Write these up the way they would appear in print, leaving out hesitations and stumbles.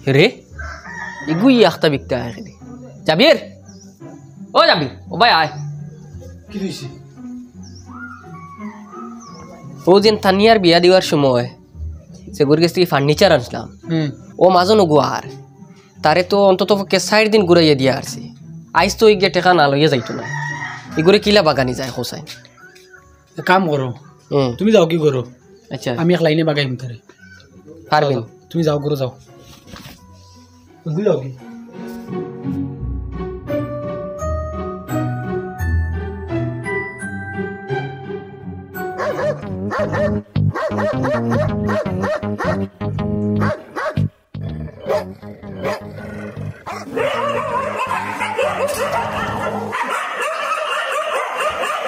রে ইগুই একটা বিকতে আয় খেলে জাবির ও জাবির ও ভাই আয় কি হইছে ও যেন তানিয়ার বিয়া দেওয়ার সময় সে গুর গেছে ফার্নিচার আনছিলাম ও মাজন গুয়ার তারে তো অন্তত 4 দিন ঘুরাইয়া দিয়া আসছে আইস তো এই টেকা না লইয়া যাইতো না এগুলো কিলা বাগানি যায় হোসাইন কাম করো তুমি যাও কি করো আচ্ছা আমি এক লাইনে বাগাইম তারে পারবেন তুমি যাও করো যাও তুমি যাও কি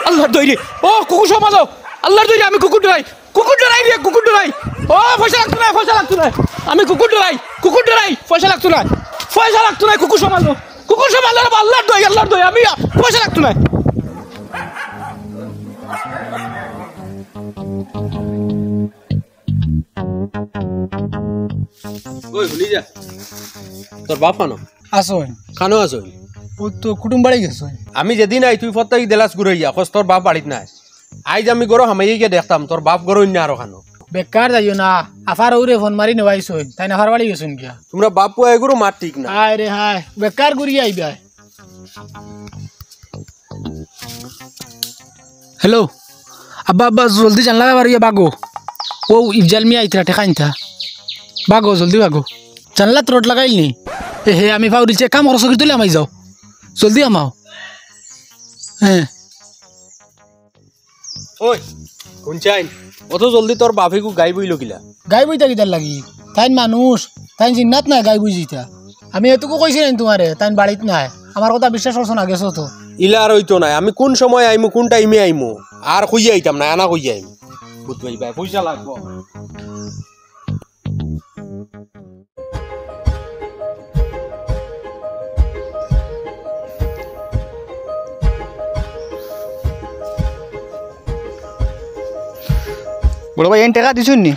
আল্লাহর দইরে ও কুকুর সমাজো আল্লাহর দইরে আমি কুকুর ডরাই রে কুকুর ডরাই ও পয়সা লাগতো না আমি কুকুর ডরাই পয়সা লাগতো না কুকুর সমাজো আল্লাহর দই আমি পয়সা লাগতো না ওই ভুলি যা তোর বাপ আনো আসো খানো আসো ও তো কুটুম বাড়ি গেছো আমি যেদিন আই তুই ফত্তাই দেলাস ঘুরাইয়া কস তোর বাপ বাড়িত নাই আইজ আমি গরো হামাইয়ে গিয়ে দেখতাম তোর বাপ গরো অন্য আরো খানো বেকার যাইও না আফার ওরে ফোন মারি নেওয়াইছো তাই না আফার বাড়ি গেছুন কিয়া তোমরা বাপ পুয়া এগুলো মার ঠিক না হায় রে হায় বেকার ঘুরিয়ে আইবা হ্যালো আব্বা জলদি জানলা বাড়িয়ে বাগো ও ইফজাল মিয়া আইতরা ঠেকাইন থা বাগো জলদি বাগো জানলা রোড লাগাইল নি হে আমি ফাউরিছে কাম খরচ করে তুলে আমাই যাও জলদি আমাও হ্যাঁ ওই কোন চাই অত জলদি তোর বাপেকু গাই বইল কিলা গাই বইতা কিতার লাগি তাইন মানুষ তাইন চিন্নাত নাই গাই বই জিতা আমি এটুকু কইছি নাই তোমারে তাইন বাড়িত নাই আমার কথা বিশ্বাস করছো না গেছো তো ইলা আর হইতো নাই আমি কোন সময় আইমু কোন টাইমে আইমু আর কইয়া আইতাম না আনা কইয়া আইমু বুঝবাই ভাই পয়সা লাগবো বড় ভাই এন টাকা দিছুন নি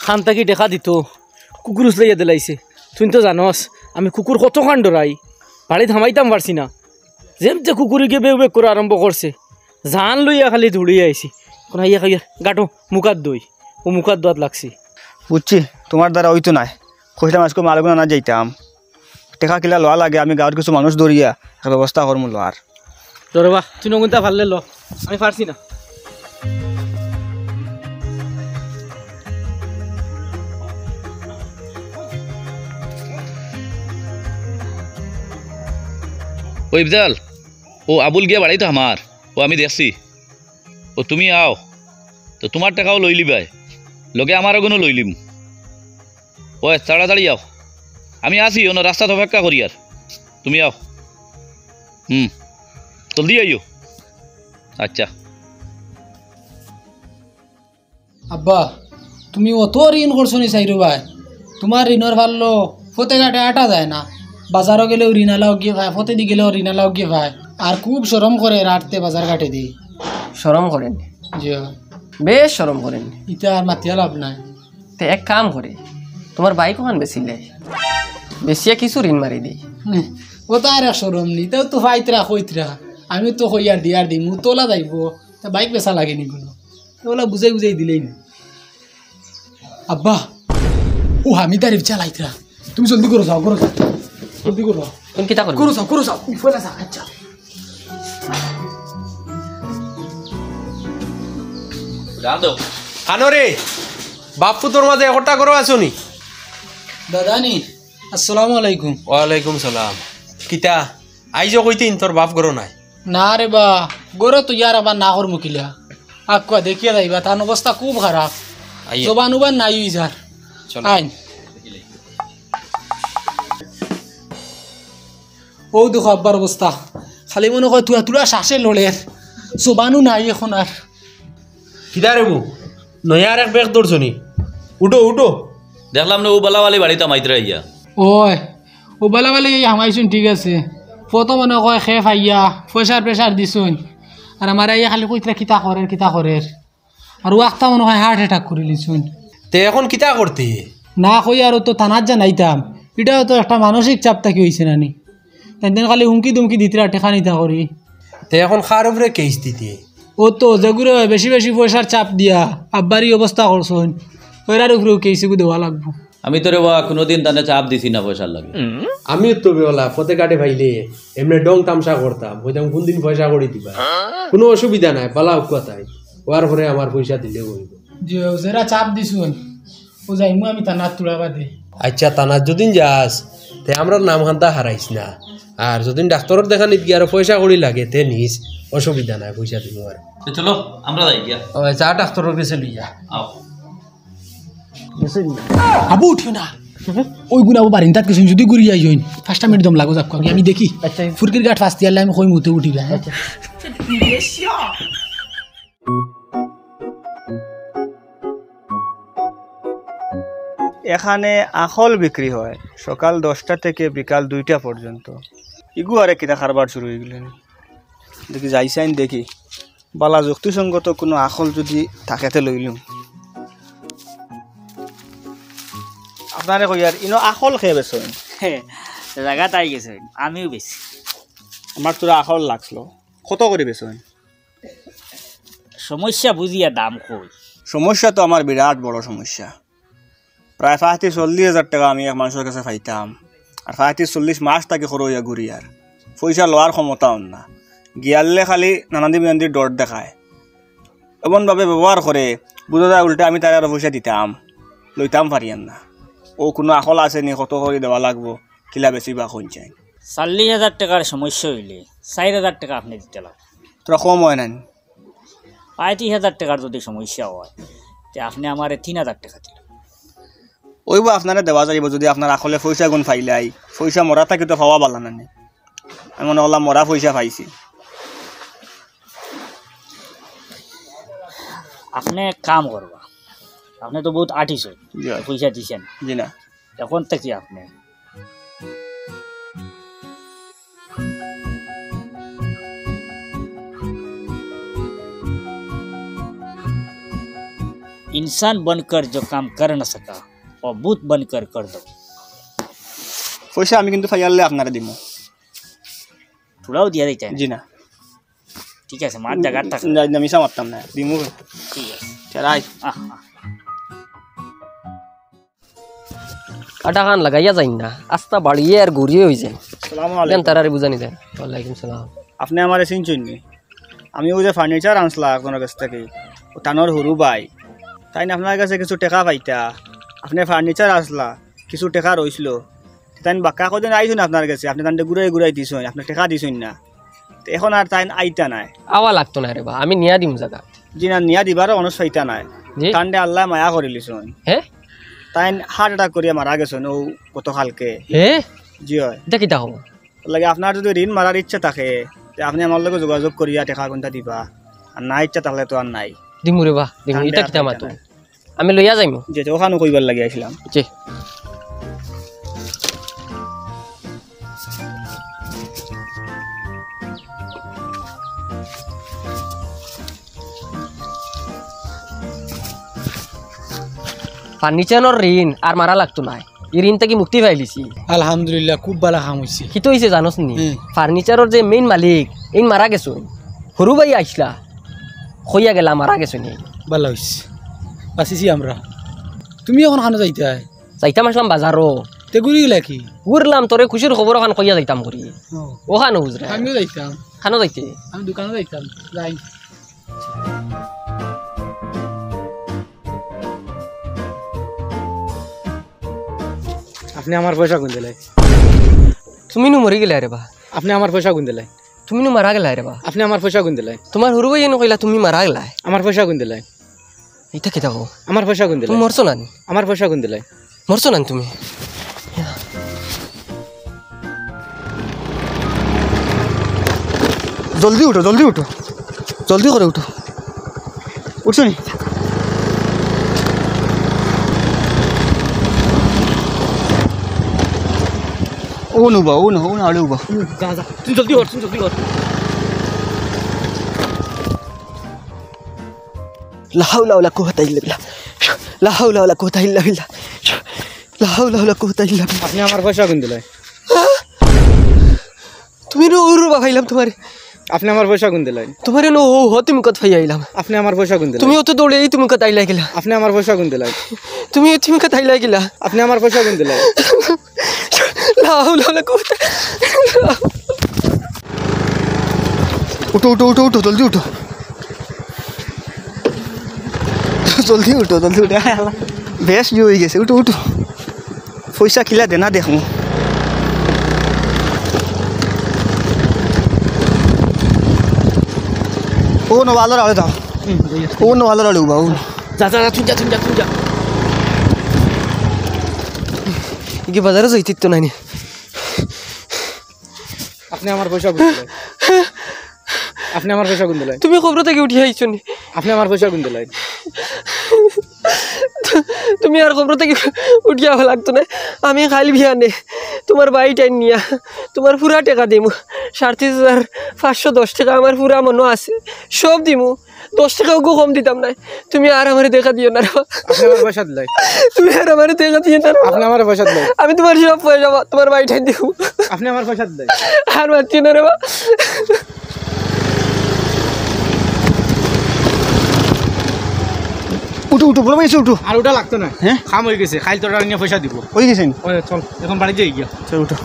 খান তাকি দেখা দিত কুকুর উচলাইয়া দিলাইছে তুই তো জানস আমি কুকুর কত খান ডরাই বাড়িতে থামাইতাম পারছি না যেমতে কুকুরিকে বেউ বেগ করে আরম্ভ করছে জান লইয়া খালি ধুড়িয়ে আইছি কোন ইয়া খাইয়া গাটো মুখাত দই ও মুখাত দোয়াত লাগছি বুঝছি তোমার দ্বারা হইতো নাই কইলাম আজকে মালগুনা না যাইতাম টাকা কিলা লওয়া লাগে আমি গাঁৱৰ কিছু মানুষ দৌড়িয়া একটা ব্যবস্থা করমু লোয়ার ধরবা তুই নগুনটা ভাললে ল আমি পারছি না ও ইফজাল ও আবুল গিয়া বাড়াই তো আমার ও আমি দেখছি ও তুমি আও তো তোমার টাকাও লই লিবাই লগে আমার ওগুলো লই লিম ও তাড়াতাড়ি আও আমি আসি অন্য রাস্তাতে অপেক্ষা করি আর তুমি আও জলদি আইও আচ্ছা আব্বা তুমি অত ঋণ করছো নি চাইরো ভাই তোমার ঋণের ভালো ফতে ঘাটে আটা যায় না বাজারও গেলেও ঋণালাও গিয়ে ভাই ফতে দি গেলেও ঋণালাও গিয়ে ভাই আর খুব শরম করে রাটতে বাজার ঘাটে দি শরম করেন যে বেশ শরম করেন ইটা আর মাতিয়া লাভ নাই তো এক কাম করে তোমার বাইক ওখান বেচিলে বেশিয়া কিছু ঋণ মারি দিই ও তো আর শরম নি তাও তো ফাইতরা কইতরা আমি তো কইয়ার দিয়ার দিই মু তোলা যাইব তা বাইক বেচা লাগেনি কোনো ওলা বুঝাই বুঝাই দিলেই না আব্বা ও আমি তারিফ চালাইতরা তুমি জলদি করো যাও জলদি করো তুমি কিতা করবে করো যাও ফেলা যা আচ্ছা রাদো খানো রে বাপু তোর মাঝে একটা করো আছো নি দাদা নি আসসালামু আলাইকুম ওয়ালাইকুম সালাম কিতা আইজো কইতিন তোর বাপ গরো নাই না রে বা গরো তো ইয়ার আবার না কর মুকিলা আকুয়া দেখিয়া যাইবা তার অবস্থা খুব খারাপ জবান উবান নাই যার আইন ও দেখো আব্বার অবস্থা খালি মনে হয় তুলা তুলা শ্বাসে লড়ের জবানও নাই এখন আর কিতা রে বউ নয়ার এক বেগ দৌড়ছনি উঠো উঠো দেখলাম না ও বালাওয়ালি বাড়িতে মাইতরা ইয়া ওই ও বেলা বেলা হামাইছুন ঠিক আছে ফটো মনে কয় খেফ আইয়া পয়সার প্রেশার দিছুন আর আমার আইয়া খালি কইতরা কিতা করের আর ও একটা মনে হয় হার্ট অ্যাটাক করে লিছুন তে এখন কিতা করতে না কই আর তো থানাত জানাইতাম এটাও তো একটা মানসিক চাপ থাকি হয়েছে নানি তাই খালি হুমকি দুমকি দিতে টেকা নিতা করি তে এখন খার উপরে কেস দিতে ও তো যেগুলো বেশি বেশি পয়সার চাপ দিয়া আব্বারই অবস্থা করছেন ওইরার উপরেও কেসিগু দেওয়া লাগবো। আমি তোরে বা কোনোদিন তানে চাপ দিছি না পয়সার লাগে। আমিও তো বেলা পথে কাটে ভাইলে এমনি ডং তামসা করতাম হইতাম কোন দিন পয়সা করে দিবা কোনো অসুবিধা নাই পালাও কথাই ওয়ার পরে আমার পয়সা দিলে হইব। যে যারা চাপ দিছুন ও যাইমু আমি থানাত তুলা বাদে। আচ্ছা তানার যদিন যাস তে আমরা নাম হান্তা হারাইস না আর যদিন ডাক্তারের দেখা নিত গিয়ে আর পয়সা করি লাগে তে নিস অসুবিধা নাই পয়সা দিব আর চলো আমরা যাই গিয়া যা ডাক্তারের কাছে লইয়া আও। আবু উঠিও না ওই গুণ আবু বারিন্দাত কিছু যদি ঘুরি যাই জইন 5টা মিনিট দম লাগো যাক আমি দেখি ফুরকির গাঠ ফাস্তি আলে আমি কই মুতে উঠি না। এখানে আখল বিক্রি হয় সকাল 10টা থেকে বিকাল 2টা পর্যন্ত। ইগু আরে কিনা কারবার শুরু হয়ে গেলেন দেখি যাইসাইন দেখি বালা যুক্তিসঙ্গত কোনো আখল যদি থাকেতে লইলুম। আপনারে কই আর ইনো আখল খেয়ে বেছেন জায়গা তাই গেছে আমিও বেশি আমার তোরা আখল লাগলো কত করে বেছেন? সমস্যা বুঝিয়া দাম কই। সমস্যা তো আমার বিরাট বড় সমস্যা। প্রায় 40,000 টাকা আমি এক মানুষের কাছে পাইতাম আর 40 মাস তাকে খরইয়া ঘুরি আর পয়সা লওয়ার ক্ষমতা না গিয়ালে খালি নানাদি বিনাদি ডর দেখায় এমনভাবে ব্যবহার করে বুঝা যায় উল্টে আমি তার আরো পয়সা দিতাম লইতাম পারিয়ান না। ও কোনো আখল আছে নি কত করে দেওয়া লাগবো কিলা বেশি বা কোন চাই? 40,000 টাকার সমস্যা হইলে 4,000 টাকা আপনি দিতে লাগবে। তোরা কম হয় নাই? 35,000 টাকার যদি সমস্যা হয় তে আপনি আমার 3,000 টাকা দিলেন। ওইব আপনারা দেওয়া যাইব যদি আপনার আখলে পয়সা গুণ পাইলাই পয়সা মরা থাকি তো পাওয়া পালা না আমি মনে করলাম মরা পয়সা পাইছি। আপনি কাম করবা আপনি তো বহুত আর্টিস্ট পয়সা দিছেন জি না এখন থেকে আপনি इंसान बनकर जो काम कर न सका और भूत बनकर कर दो। পয়সা আমি কিন্তু ফাইয়ালে আপনারা দিব थोड़ाও দিয়া দিতে জি না ঠিক আছে মার জায়গা থাক না মিশা মারতাম না দিমু ঠিক আছে চালাই কাটা খান লাগাইয়া যাই না আস্তা বাড়িয়ে আর ঘুরিয়ে হয়ে যায়। আসসালামু আলাইকুম। তারারে বুঝানি দেন। ওয়ালাইকুম সালাম। আপনি আমার চিনছেন নি? আমি ওই যে ফার্নিচার আনছিলাম আপনার কাছ থেকে ও টানোর হরু ভাই তাই না আপনার কাছে কিছু টাকা পাইতা আপনি ফার্নিচার আসলা কিছু টাকা রইছিল তাই বাক্কা কদিন আইসুন আপনার কাছে আপনি তান ঘুরাই দিছেন আপনি টাকা দিছেন না এখন আর তাই আইতা নাই আওয়া লাগতো না রে বা আমি নিয়া দিম জায়গা জি না নিয়া দিবারও অনুষ পাইতা নাই তান্ডে আল্লাহ মায়া করে লিছুন হ্যাঁ তাই হার্ট অ্যাটাক করিয়া মারা গেছেন ও গতকালকে। হে জি হয় এটা কিতা হবো লাগে আপনার যদি ঋণ মারার ইচ্ছা থাকে আপনি আমার লগে যোগাযোগ করিয়া টাকা কোনটা দিবা আর না ইচ্ছা তাহলে তো আর নাই দিমু রে বা দিমু এটা কিতা মাতো আমি লইয়া যাইমু যে ওখানে কইবার লাগি আইছিলাম। জি ফার্নিচারের ঋণ আর মারা লাগতো না এই ঋণ থেকে মুক্তি পাইলিছি আলহামদুলিল্লাহ খুব ভালো কাম হইছে। কি তো হইছে জানোস নি ফার্নিচারের যে মেইন মালিক এই মারা গেছো সরু ভাই আইসলা হইয়া গেলা মারা গেছো নি ভালো হইছে বাঁচিছি আমরা। তুমি এখন খানো যাইতা যাইতাম আসলাম বাজারও তে ঘুরি গেলা কি ঘুরলাম তোরে খুশির খবর ওখান কইয়া যাইতাম করি ওখানে হুজরা আমিও যাইতাম খানো যাইতে আমি দোকানে যাইতাম যাই আপনি আমার পয়সা গুন দিলাই তুমি নু মরি গেলা রে বা আপনি আমার পয়সা গুন দিলাই তুমি নু মারা গেলা রে বা আপনি আমার পয়সা গুন দিলাই তোমার সরু ভাই এনে কইলা তুমি মারা গেলা আমার পয়সা গুন দিলাই এটা কি দেখো আমার পয়সা গুন দিলাই তুমি মরছো না আমার পয়সা গুন দিলাই মরছো না তুমি জলদি উঠো জলদি করে উঠো উঠছো নি ও নুবা ও না আলে উবা যা যা তুই জলদি কর লা হাওলা ওয়ালা কুওয়াতা ইল্লা বিল্লাহ লা হাওলা ওয়ালা কুওয়াতা ইল্লা বিল্লাহ লা হাওলা ওয়ালা কুওয়াতা ইল্লা বিল্লাহ। আপনি আমার পয়সা কোন দিলেন? তুমি নো উরবা ভাইলাম তোমার, আপনি আমার পয়সা কোন দিলেন? তোমার নো হো তুমি কত ভাই আইলাম। আপনি আমার পয়সা কোন দিলেন? তুমি অত দৌড়ে তুমি কত আইলা গেলা। আপনি আমার পয়সা কোন দিলেন? তুমি কত আইলা গেলা। আপনি আমার পয়সা কোন দিলেন? লা হাওলা ওয়ালা কুওয়াতা। উঠো উঠো উঠো উঠো জলদি উঠো জলদি উঠো জলদি উঠো বেশ ইয়ে হয়ে গেছে উঠো উঠো পয়সা খিলা দে না দেখো ও নওয়ালার আলে দাও ও নওয়ালার আলে বাবু যা যা যা, তুমি যা কি বাজারে যাইতে তো নাই। আপনি আমার পয়সা কোন দিলেন? আপনি আমার পয়সা কোন দিলেন? তুমি খবর থেকে উঠি আইছো নি। আপনি আমার পয়সা কোন দিলেন? তুমি আর খবর থেকে উঠিয়া লাগতো না। আমি খাইল ভিয়ানে তোমার বাড়িটাই নিয়া তোমার পুরা টাকা দিমু। 37,510 টাকা আমার পুরা মনে আছে, সব দিমু। 10 টাকাও কম দিতাম না। তুমি আর আমার দেখা দিও না। আপনি আমার পয়সা দিলেন? তুমি আর আমার দেখা দিও না। আপনি আমার পয়সা দিলেন? আমি তোমার সব পয়সা তোমার বাড়িটাই দিব। আপনি আমার পয়সা দিলেন? আর পাচ্ছি না রে বা। উঠো উঠো বলে গেছে উঠো আর ওটা লাগতো না, হ্যাঁ খাম হয়ে গেছে, খাইল তোরা নিয়ে পয়সা দিব। হয়ে গেছেন ওই চল এখন বাড়ি যাই গিয়া। চল উঠো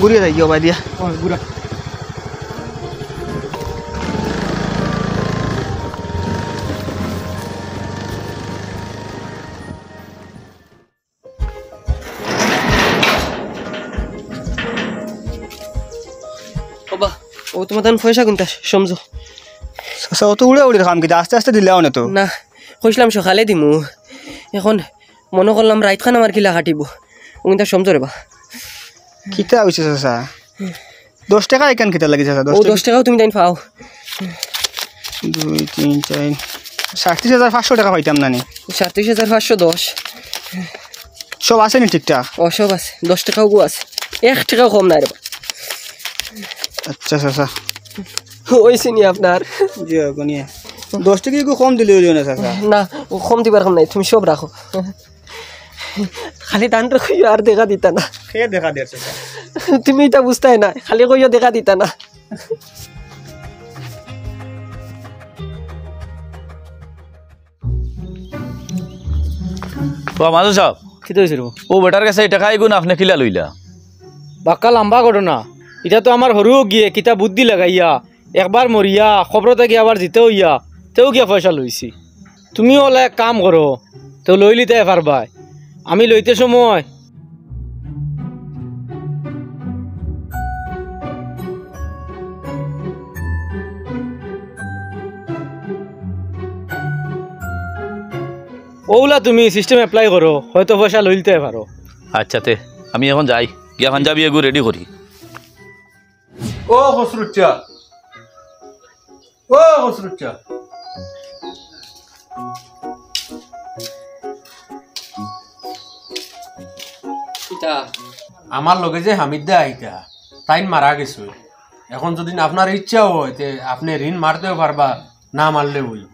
ঘুরিয়ে যাই গিয়ে বাই দিয়া ওই বুড়া বাবা ও তোমার তখন পয়সা কিনতে সমঝো আচ্ছা অত উড়ে উড়ে খাম কিন্তু আস্তে আস্তে দিলে না তো না। কইছিলাম সকালে দিমু, এখন মনে করলাম রাইত খান আমার কিলা কাটিব। ওটা সমঝো রে বা। কিতা হয়েছে চাচা 10 টাকা এখান কিতা লাগিছে চাচা ও 10 টাকাও তুমি তাই পাও। 2 3 4 37,500 টাকা পাইতাম না নি 37,510 সব আছে নি ঠিকঠাক সব আছে। 10 টাকাও গো আছে, 1 টাকাও কম নাই রে বা। আচ্ছা চাচা ওইছে নি আপনার। জি গনিয়ে 10 টাকা কি কম দিলে হইলো না চাচা না ও কম দিবার কম নাই, তুমি সব রাখো। খালি দানটা কইও আর দেখা দিতা না। খেয়ে দেখা দে চাচা তুমি এটা বুঝতাই না, খালি কইও দেখা দিতা না। তো মাজু সাহেব কি হয়েছিল? ও বেটার কাছে এই টাকা এগুন আপনি কিলা লইলা? বাক্কা লম্বা ঘটনা এটা তো আমার হরুও গিয়ে কিতা বুদ্ধি লাগাইয়া একবার মরিয়া খবরতে গিয়ে আবার জিতে হইয়া তেও গিয়া পয়সা লইছি। তুমিও ওলা এক কাম করো, তো লই লিতে পারবাই। আমি লইতে সময় ওগুলা তুমি সিস্টেম অ্যাপ্লাই করো, হয়তো পয়সা লইতে পারো। আচ্ছা তে আমি এখন যাই গিয়া পাঞ্জাবি এগু রেডি করি। ও খসরুচ্চা ও খসরুচ্চা আমার লগে যে হামিদা আইতা তাইন মারা গেছে। এখন যদি আপনার ইচ্ছা হয় তে আপনি ঋণ মারতেও পারবা, না মারলে হইব।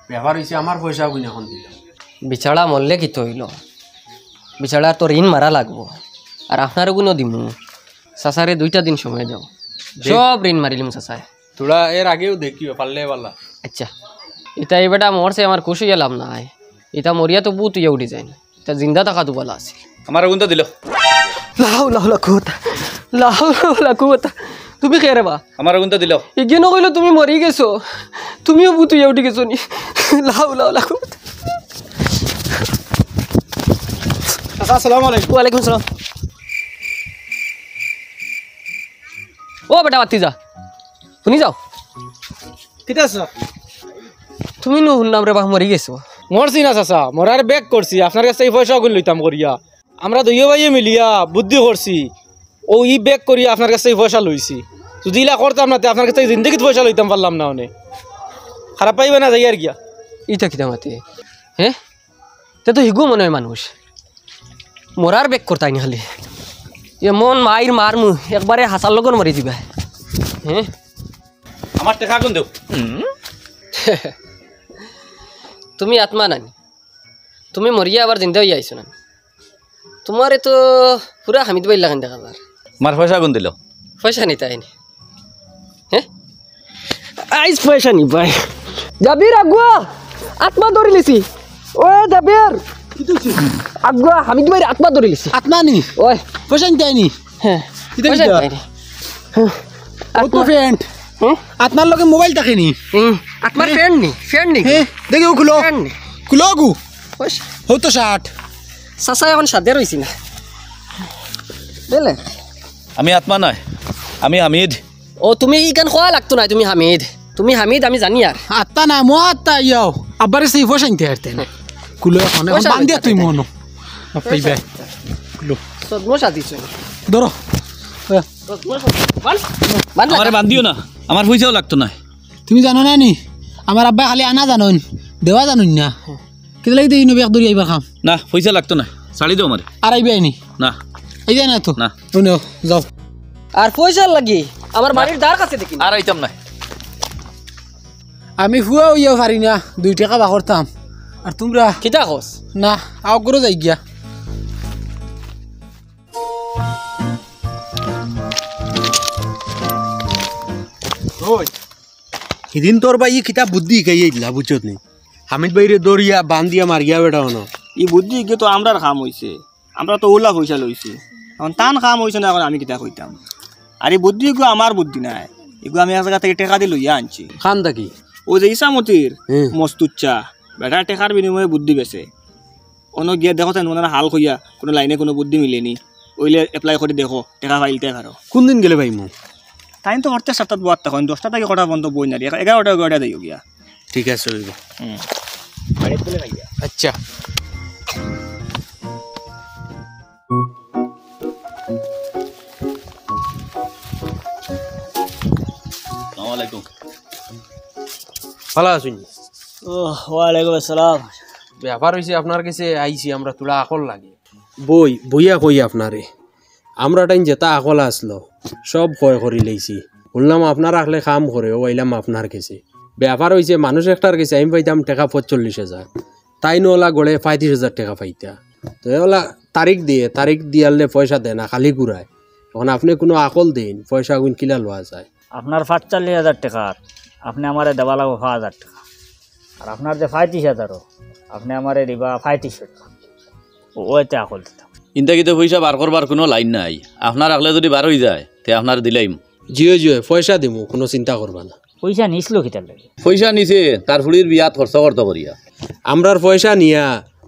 ব্যাপার হয়েছে আমার পয়সা গুণ এখন দিলাম। বিছাড়া মরলে কি তৈল, বিছাড়া তো ঋণ মারা লাগবো। আর আপনারও গুণও দিমু। চাচারে 2টা দিন সময় দাও, সব ঋণ মারিলিম চাচায়। তোরা এর আগেও দেখিও পারলে বালা। আচ্ছা এটা এবারটা মরছে আমার খুশি গেলাম নাই। এটা মরিয়া তো বুত ইয়ে উঠি যায় না, এটা জিন্দা থাকা তো বলা আছে। আমার আগুন তো দিল। লাউ লাউ লাকুতা লাউ লাউ লাকুতা। তুমি কে রে বা? আমার আগুন তো দিল। এগিয়ে নকইলো তুমি মরি গেছো, তুমিও বুত ইয়ে উঠি গেছো নি। লাউ লাউ লাকুতা। আসসালামু আলাইকুম। ওয়ালাইকুম সালাম। ও বেটা বাতি যা, শুনি যাও। কিতা আছে? তুমি নো শুনলাম রে বা মরি গেছো। মরছি না চাচা, মরার ব্যাগ করছি। আপনার কাছে এই পয়সা গুলো লইতাম করিয়া আমরা দুইও ভাইয়ে মিলিয়া বুদ্ধি করছি। ও ই ব্যাগ করিয়া আপনার কাছে এই পয়সা লইছি। যদি ইলা করতাম না আপনার কাছে জিন্দগিত পয়সা লইতাম পারলাম না। অনেক খারাপ পাইবে না যাই আর গিয়া। ইটা কিতা মাতে হ্যাঁ? তে তো হিগু মনে হয় মানুষ মরার বেগ করতাই নি খালি এমন মাইর মারমু একবারে হাসার লগন মরি দিবা। হ্যাঁ আমার টাকা আগুন দেও। তুমি আত্মা নানি, তুমি মরিয়া আবার জিন্দা হয়ে আইছো না তোমারে তো পুরা হামিদ বাইল লাগান দেখা যার মার পয়সা গুণ দিল পয়সা নিতে আইনি হ্যাঁ আইস পয়সা নি ভাই জাবির আগুয়া আত্মা ধরে লিছি ও জাবির আগুয়া হামিদ ভাই আত্মা ধরে লিছি আত্মা নি ওই পয়সা নিতে আইনি হ্যাঁ পয়সা নিতে আইনি ও তো ফ্রেন্ড আপনার লগে মোবাইল থাকেনি আত্মার ফ্রেন্ড নি হ্যাঁ দেখি ও খুলো ফ্রেন্ড নি খুলো গু পয়সা হো তো 60 সাসা এখন সাদে রইছি না বেলে আমি আত্মা নয় আমি হামিদ ও তুমি ইগান খোয়া লাগতো না তুমি হামিদ আমি জানি আর আত্মা না মো আত্মা ইয়াও আবার সেই পয়সা নিতে আরতেন খুলো এখন পয়সা বান দিয়া নিতে তুই মনো আপনি বে খুলো সদমো সাদিছ ধরো আমারে বান্ধিও না আমার পয়সাও লাগতো না তুমি জানো না নি আমার আব্বা খালি আনা জানুন দেওয়া জানুন না কেটে লাগি দিই নবী একদরি আইবা খাম না পয়সা লাগতো না ছাড়ি দাও আমারে আর আইবে নি না এই যায় না তো না শুনো যাও আর পয়সা লাগি আমার বাড়ির দ্বার কাছে দেখি আর আইতাম না আমি ফুয়া ইয়া পারি না 2 টাকা বা করতাম আর তোমরা কিতা খোস না আও করো যাই গিয়া ওই সেদিন তোর ভাই কিতাব বুদ্ধি খাইয়ে দিলা বুঝছত নি হামিদ ভাইরে দৌড়িয়া বান্ধিয়া মারিয়া বেটাও না ই বুদ্ধি গিয়ে তো আমরার কাম হয়েছে আমরা তো ওলা পয়সা লইছি এখন টান কাম হয়েছে না এখন আমি কিতা কইতাম আর এই বুদ্ধি এগুলো আমার বুদ্ধি নাই এগুলো আমি এক জায়গা থেকে টেকা দিয়ে লইয়া আনছি খান থাকি ও যে ইসামতির মস্তুচ্চা বেটা টেকার বিনিময়ে বুদ্ধি বেছে অন্য গিয়ে দেখো তেন মনে হাল কইয়া কোনো লাইনে কোনো বুদ্ধি মিলেনি ওইলে এপ্লাই করে দেখো টেকা পাইলতে পারো কোন দিন গেলে ভাই মো টাইম তো করতে 7টাত বয়াত তখন 10টা থেকে কটা বন্ধ বই না 11টা দিও গিয়া ঠিক আছে হইব বাড়িতে চলে যাইয়া আচ্ছা আসসালামু আলাইকুম ভালো আছুন ওয়ালাইকুম আসসালাম ব্যাপার হয়েছে আপনার কাছে আইছি আমরা তোলা আকল লাগে বইয়া কই আপনারে আমরা টাইম যেটা আকল আসলো সব ক্ষয় করি লাইছি বললাম আপনার আসলে কাম করে ও আইলাম আপনার কাছে ব্যাপার হয়েছে মানুষ একটার কাছে আমি পাইতাম টাকা 45,000 তাই নোলা গড়ে 35,000 টাকা পাইতা তো ওলা তারিখ দিয়ালে পয়সা দেয় না খালি ঘুরায় তখন আপনি কোনো আকল দিন পয়সা গুণ কিলা লওয়া যায় আপনার 45,000 টাকা আপনি আমারে দেওয়া লাগবো 5,000 টাকা আর আপনার যে 35,000 আপনি আমারে দিবা 35,000 টাকা ওইতে আকল দিতাম ইনতা কিন্তু পয়সা বার করবার কোনো লাইন নাই আপনার আগলে যদি বার হয়ে যায় তে আপনার দিলাইম জিও পয়সা দিমু কোনো চিন্তা করবা না পয়সা নিছিল কিতার লাগে পয়সা নিছে তার ফুড়ির বিয়াত খরচ করতে করিয়া আমরার পয়সা নিয়া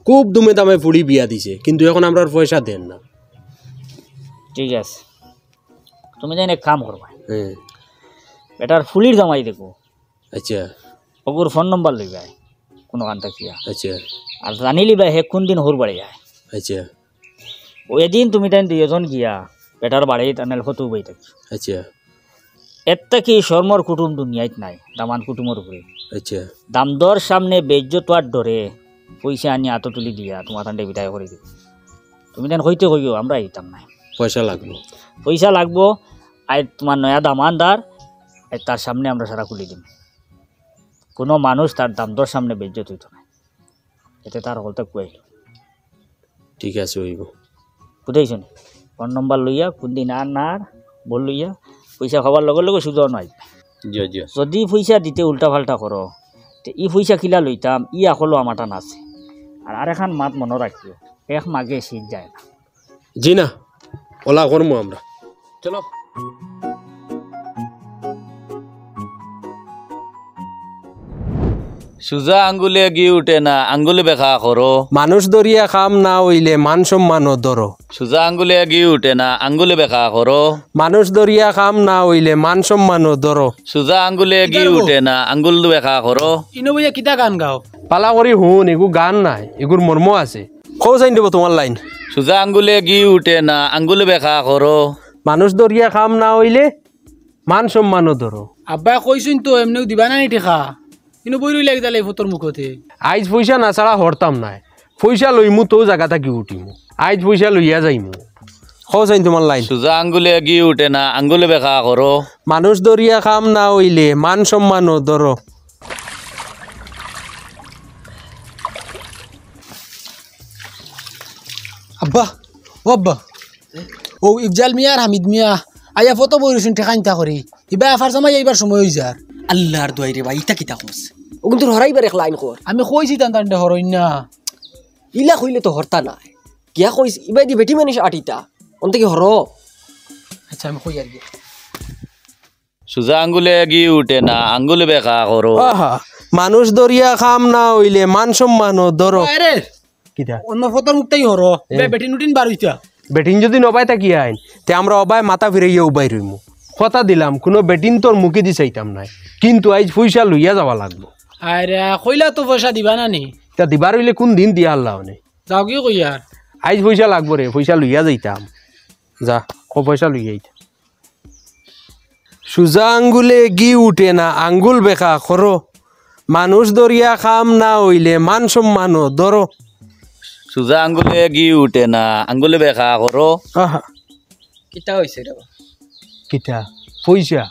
খুব দুমে দামে ফুড়ি বিয়া দিছে কিন্তু এখন আমরার পয়সা দেন না ঠিক আছে তুমি জানি এক কাম করবা হ্যাঁ এটার ফুলির জামাই দেখো আচ্ছা ওগুর ফোন নম্বর লইবা কোনো কান থাকিয়া আচ্ছা আর জানি লিবা হে কোন দিন হোর বাড়ি যায় আচ্ছা ওই দিন তুমি তাই দুইজন গিয়া বেটার বাড়ি টানেল ফটো বই থাকি আচ্ছা এতে কি শর্মর কুটুম দুনিয়াত নাই দামান কুটুমের উপরে আচ্ছা দামদর সামনে বেজ্জতার ডরে পয়সা আনি হাতে তুলি দিয়া তোমার তান্ডে বিদায় করে দিব তুমি দেন হইতে কইও আমরা আইতাম নাই পয়সা লাগবে পয়সা লাগবো আই তোমার নয়া দামানদার তার সামনে আমরা সারা খুলি দিম কোনো মানুষ তার দামদর সামনে বেজ্জত হইতো না এতে তার হলতে কুয়াইল ঠিক আছে হইব বুঝাইছো নি ফোন নম্বর লইয়া কোন দিন আর না আর বল লইয়া পয়সা খাবার লগে লগে সুযোগ নাই জিও জিও যদি পয়সা দিতে উল্টা পাল্টা করো তো ই পয়সা কিলা লইতাম ই আকলো আমার টান আছে আর এখন মাত মনে রাখিও এক মাগে শীত যায় না জি না ওলা করবো আমরা চলো সুজা আঙ্গুলে গিয়ে উঠে না আঙ্গুলে বেখা করো মানুষ দরিয়া খাম না হইলে মান সম্মান ধরো সুজা আঙ্গুলে গিয়ে উঠে না আঙ্গুলে বেখা করো মানুষ দরিয়া খাম না হইলে মান সম্মান ধরো সুজা আঙ্গুলে গিয়ে উঠে না আঙ্গুল বেখা করো ইনো বইয়া কিতা গান গাও পালা করি হুন এগু গান নাই এগুর মর্ম আছে খোঁজ আইন দেব তোমার লাইন সুজা আঙ্গুলে গিয়ে উঠে না আঙ্গুলে বেখা করো মানুষ দরিয়া খাম না হইলে মান সম্মান ধরো আব্বা কইছুন তো এমনিও দিবা না নি টেকা ইনো বই রইলা গিতা লাই ফটোর মুখতে আইজ পয়সা না ছাড়া হরতাম নাই পয়সা লইমু তো জায়গা থাকি উঠিমু আইজ পয়সা লইয়া যাইমু খোঁজ আইন তোমার লাইন সুজা আঙ্গুলে গিয়ে উঠে না আঙ্গুলে বেখা করো মানুষ দরিয়া খাম না হইলে মান সম্মান ধরো আব্বা ও আব্বা ও ইফজাল মিয়া আর হামিদ মিয়া আয়া ফটো বইরছুন ঠেকা নিতা করি ইবা আফার জামাই এইবার সময় হই যার আল্লাহর দোয়াই রে ভাই ইটা কিতা কস ও কিন্তু হরাইবার এক লাইন কর আমি কইছি তান হরই না ইলা কইলে তো হরতা নাই কিয়া কইস ইবাই দি বেটি মানিস আটিতা অন্তে কি হর আচ্ছা আমি কই আর কি সোজা আঙ্গুলে গি উঠে না আঙ্গুলে বেকা করো আহা মানুষ দরিয়া খাম না হইলে মান সম্মান ধরো আরে কিটা অন্য ফটোর মুখটাই হর বেটি নুটিন বার হইতা বেটিন যদি নবাই থাকি আইন তে আমরা অবাই মাথা ফিরাইয়া উবাই রইমু কথা দিলাম কোনো বেটিন তোর মুখে দি চাইতাম নাই কিন্তু আইজ পয়সা লইয়া যাওয়া লাগবো আরে কইলা তো পয়সা দিবা না নি তা দিবার হইলে কোন দিন দিয়া আল্লাহ নে যাও কি কই আর আইজ পয়সা লাগবো রে পয়সা লইয়া যাইতাম যা পয়সা লইয়া যাইতাম সোজা আঙ্গুলে গি উঠে না আঙ্গুল বেকা করো মানুষ দরিয়া খাম না হইলে মান সম্মান ধরো সোজা আঙ্গুলে গি উঠে না আঙ্গুলে বেকা করো আহা কিতা হইছে রে কিটা পয়সা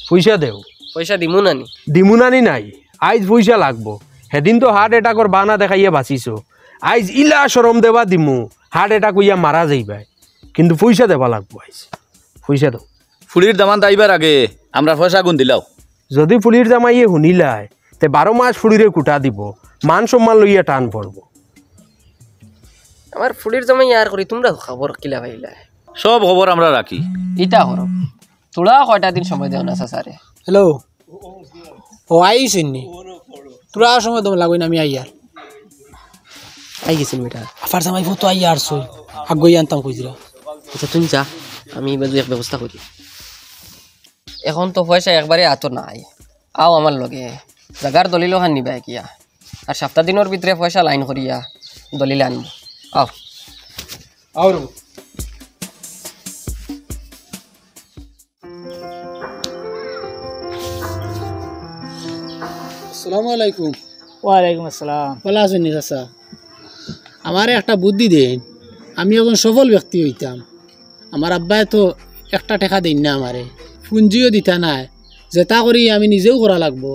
পয়সা দেও পয়সা দিমু নানি দিমুনানি নাই আইজ পয়সা লাগবো সেদিন তো হার্ট অ্যাটাকর বানা দেখাইয়া বাঁচিছো আইজ ইলা সরম দেবা দিমু হার্ট অ্যাটাক হইয়া মারা যাইবাই কিন্তু পয়সা দেবা লাগবো আইজ পয়সা দাও ফুলির দামান দাইবার আগে আমরা পয়সা গুণ দিলাও যদি ফুলির জামাইয়ে শুনিলাই তে 12 মাস ফুলিরে কুটা দিব মান সম্মান লইয়া টান পড়বো আমার ফুলির জামাই আর করি তোমরা খবর কিলা ভাইলা সব খবর আমরা রাখি ইটা হর তোরা কয়টা দিন সময় দেও না সাসারে হ্যালো ও আইছেন নি তোরা সময় দম লাগই না আমি আইয়ার আই গেছেন বেটা আফার জামাই ফটো আইয়ার সই আগই আনতাম কইছিলা আচ্ছা তুমি যা আমি বাজু এক ব্যবস্থা করি এখন তো পয়সা একবারে আতো নাই আও আমার লগে জাগার দলিল খান নিবা কিয়া আর সপ্তাহ দিনের ভিতরে পয়সা লাইন করিয়া দলিল আনবো আও আর আসসালামু আলাইকুম ওয়ালাইকুম আসসালাম ভালো আছেন নি চাচা আমারে একটা বুদ্ধি দেন আমি এখন সফল ব্যক্তি হইতাম আমার আব্বাই তো একটা টাকা দেন না আমারে পুঞ্জিও দিতা নাই যেটা করি আমি নিজেও করা লাগবো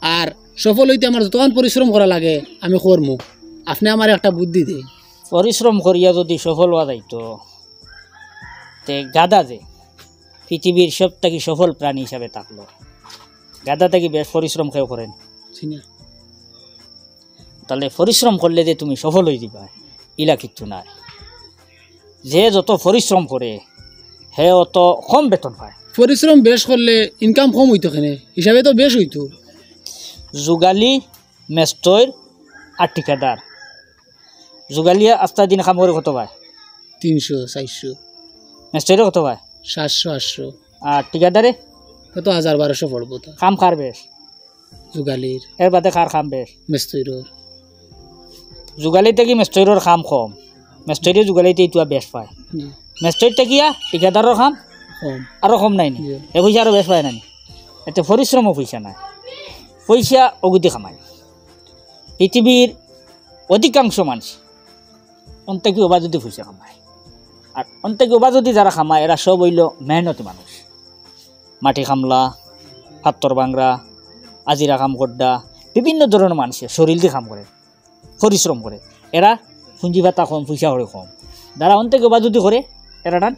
আর সফল হইতে আমার যতক্ষণ পরিশ্রম করা লাগে আমি করমু আপনি আমার একটা বুদ্ধি দেন পরিশ্রম করিয়া যদি সফল হওয়া যাইতো তে গাদা যে পৃথিবীর সব থেকে সফল প্রাণী হিসাবে থাকলো গাদা থেকে বেশ পরিশ্রম কেউ করেন চিনা তাহলে পরিশ্রম করলে যে তুমি সফল হয়ে দিবা ইলা কিচ্ছু নাই যে যত পরিশ্রম করে হে অত কম বেতন পায় পরিশ্রম বেশ করলে ইনকাম কম হইতো কেনে হিসাবে তো বেশ হইতো যোগালী মেস্তর আর ঠিকাদার যোগালিয়া আস্তা দিন কাম করে কত পায় 300 400 মেস্তরে কত পায় 700 800 আর ঠিকাদারে কত 1000 1200 পড়বো তো কাম কার বেশ যুগালির এর বাদে কার কাম বেশ মেস্তৈরর যোগালী থেকে মেস্তরের কাম কম মেস্তরে যোগালীতে এইটো বেশ পায় মেস্তর থেকে ঠিকাদারের কাম কম আরও কম নাই নি এ পয়সা আরও বেশ পায় না নি এতে পরিশ্রমও পয়সা নাই পয়সা অগুতি খামায় পৃথিবীর অধিকাংশ মানুষ অন্তেকি ওবা যদি পয়সা খামায় আর অন্তেকি ওবা যদি যারা খামায় এরা সব হইল মেহনতি মানুষ মাটি খামলা হাত্তর বাংরা আজিরা কাম করডা বিভিন্ন ধরনের মানুষে শরীর দিয়ে কাম করে পরিশ্রম করে এরা পুঁজি ভাতা কম পয়সা করে কম যারা অন্তেকি ওবা যদি করে এরা টান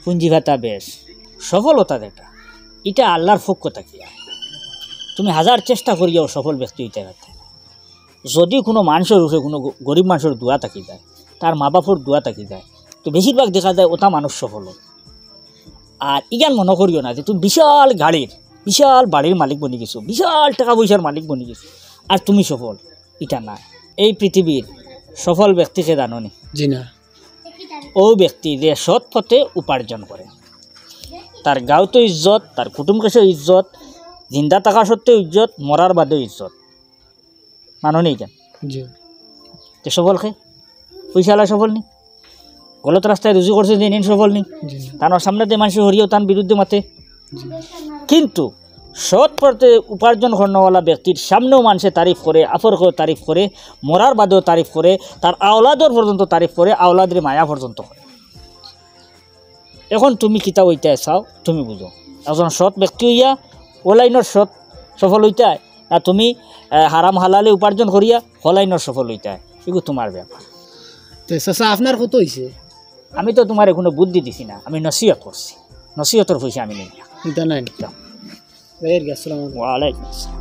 পুঁজি ভাতা বেশ সফলতা যেটা এটা আল্লাহর পক্ষ থাকিয়া তুমি হাজার চেষ্টা করিয়াও সফল ব্যক্তি হইতে পারতে যদি কোনো মানুষের উপরে কোনো গরিব মানুষের দোয়া থাকি যায় তার মা বাপর দোয়া থাকি যায় তো বেশিরভাগ দেখা যায় ওটা মানুষ সফল হয় আর ইগান মনে করিও না যে তুমি বিশাল গাড়ির বিশাল বাড়ির মালিক বনি গেছো বিশাল টাকা পয়সার মালিক বনি গেছো আর তুমি সফল এটা না এই পৃথিবীর সফল ব্যক্তিকে জানো নি জি না ও ব্যক্তি যে সৎ পথে উপার্জন করে তার গাঁওতো ইজ্জত তার কুটুম কাছেও ইজ্জত জিন্দা থাকা সত্ত্বেও ইজ্জত মরার বাদেও ইজ্জত মানো নেই কেন জি তে সফল খে পয়সালা সফল নি গলত রাস্তায় রুজু করছে যে নেন সফল নি তার সামনেতে মানুষ হরিও তার বিরুদ্ধে মাতে কিন্তু সৎ পথে উপার্জন করানোওয়ালা ব্যক্তির সামনেও মানুষে তারিফ করে আপরকেও তারিফ করে মরার বাদেও তারিফ করে তার আওলাদর পর্যন্ত তারিফ করে আওলাদের মায়া পর্যন্ত করে এখন তুমি কিতা হইতে চাও তুমি বুঝো একজন সৎ ব্যক্তি হইয়া অনলাইনের সৎ সফল হইতে না তুমি হারাম হালালে উপার্জন করিয়া অনলাইনের সফল হইতে এগুলো তোমার ব্যাপার তো চাচা আপনার কত হয়েছে? আমি তো তোমার কোনো বুদ্ধি দিছি না, আমি নসিহত করছি, নসিহতর পয়সা আমি নিই না। চিন্তা নাই। আসসালামু আলাইকুম। ওয়ালাইকুম আসসালাম।